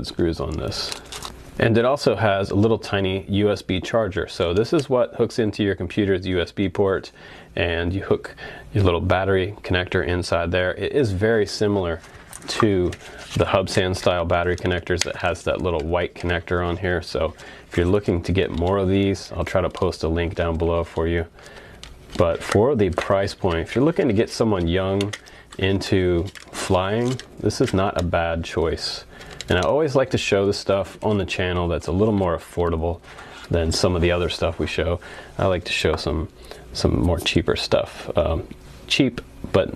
screws on this. And it also has a little tiny USB charger. So this is what hooks into your computer's USB port, and you hook your little battery connector inside there. It is very similar to the Hubsan style battery connectors that has that little white connector on here. So if you're looking to get more of these, I'll try to post a link down below for you. But for the price point, if you're looking to get someone young into flying, this is not a bad choice. And I always like to show the stuff on the channel that's a little more affordable than some of the other stuff we show. I like to show some more cheaper stuff. Cheap, but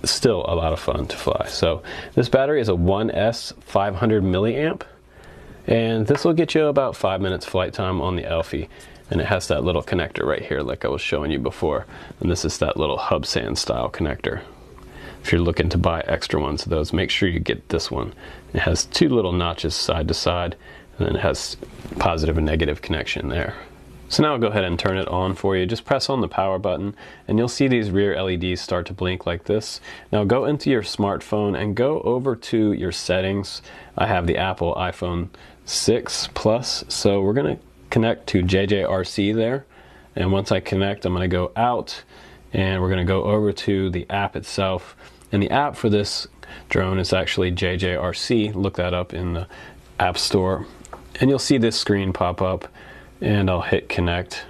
still a lot of fun to fly. So this battery is a 1S 500 milliamp, and this will get you about 5 minutes flight time on the Selfie. And it has that little connector right here like I was showing you before. And this is that little Hubsan style connector. If you're looking to buy extra ones of those, make sure you get this one. It has two little notches side to side, and then it has positive and negative connection there. So now I'll go ahead and turn it on for you. Just press on the power button and you'll see these rear LEDs start to blink like this. Now go into your smartphone and go over to your settings. I have the Apple iPhone 6 Plus, so we're going to connect to JJRC there. And once I connect, I'm going to go out and we're going to go over to the app itself. And the app for this drone is actually JJRC. Look that up in the App Store. And you'll see this screen pop up, and I'll hit connect.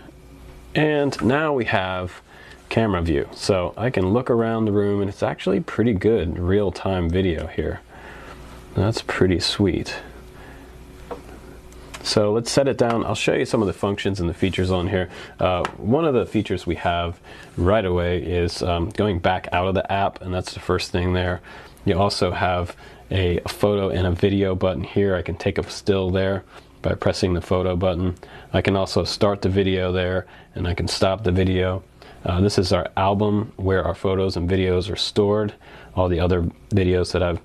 And now we have camera view. So I can look around the room, and it's actually pretty good real-time video here. That's pretty sweet. So let's set it down. I'll show you some of the functions and the features on here. One of the features we have right away is going back out of the app, and that's the first thing there. You also have a photo and a video button here. I can take a still there by pressing the photo button. I can also start the video there, and I can stop the video. This is our album where our photos and videos are stored, all the other videos that I've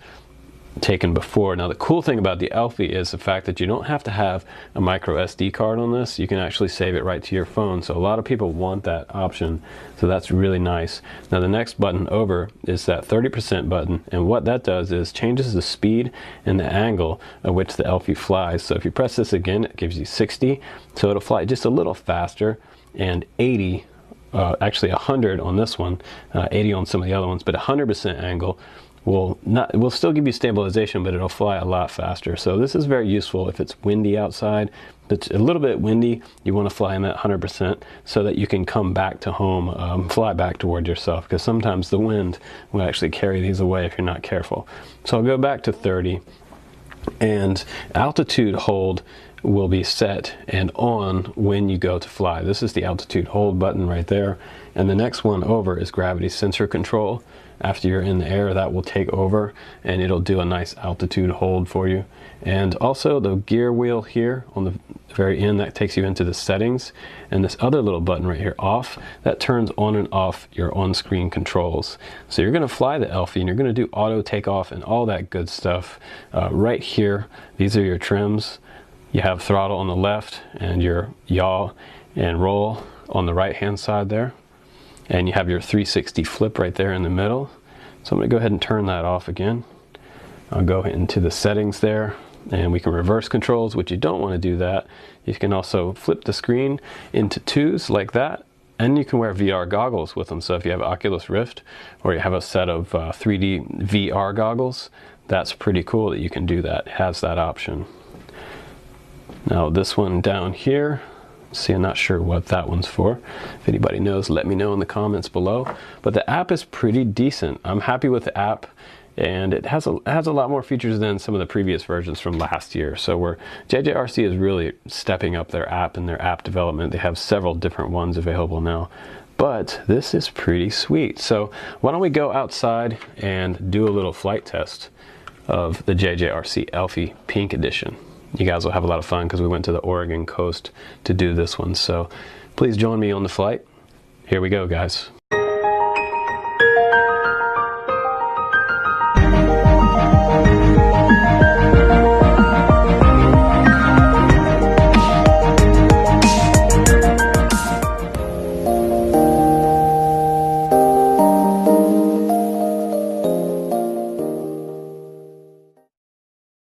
taken before. Now the cool thing about the Selfie is the fact that you don't have to have a micro SD card on this. You can actually save it right to your phone. So a lot of people want that option. So that's really nice. Now the next button over is that 30% button, and what that does is changes the speed and the angle at which the Selfie flies. So if you press this again, it gives you 60. So it'll fly just a little faster, and 80, actually 100 on this one, 80 on some of the other ones, but 100% angle will still give you stabilization, but it'll fly a lot faster. So this is very useful if it's windy outside. If it's a little bit windy, you want to fly in that 100% so that you can come back to home, fly back toward yourself, because sometimes the wind will actually carry these away if you're not careful. So I'll go back to 30, and altitude hold will be set and on when you go to fly. This is the altitude hold button right there, and the next one over is gravity sensor control. After you're in the air, that will take over and it'll do a nice altitude hold for you. And also the gear wheel here on the very end, that takes you into the settings, and this other little button right here, off, that turns on and off your on-screen controls. So you're going to fly the Selfie and you're going to do auto takeoff and all that good stuff. Right here, these are your trims. You have throttle on the left and your yaw and roll on the right hand side there. And you have your 360 flip right there in the middle. So I'm going to go ahead and turn that off again. I'll go into the settings there, and we can reverse controls, which you don't want to do that. You can also flip the screen into twos like that, and you can wear VR goggles with them. So if you have Oculus Rift or you have a set of 3D VR goggles, that's pretty cool that you can do that. It has that option. Now this one down here, see, I'm not sure what that one's for. If anybody knows, let me know in the comments below. But the app is pretty decent. I'm happy with the app, and it has a lot more features than some of the previous versions from last year. So JJRC is really stepping up their app and their app development. They have several different ones available now. But this is pretty sweet. So why don't we go outside and do a little flight test of the JJRC Selfie Pink Edition. You guys will have a lot of fun because we went to the Oregon coast to do this one. So please join me on the flight. Here we go, guys.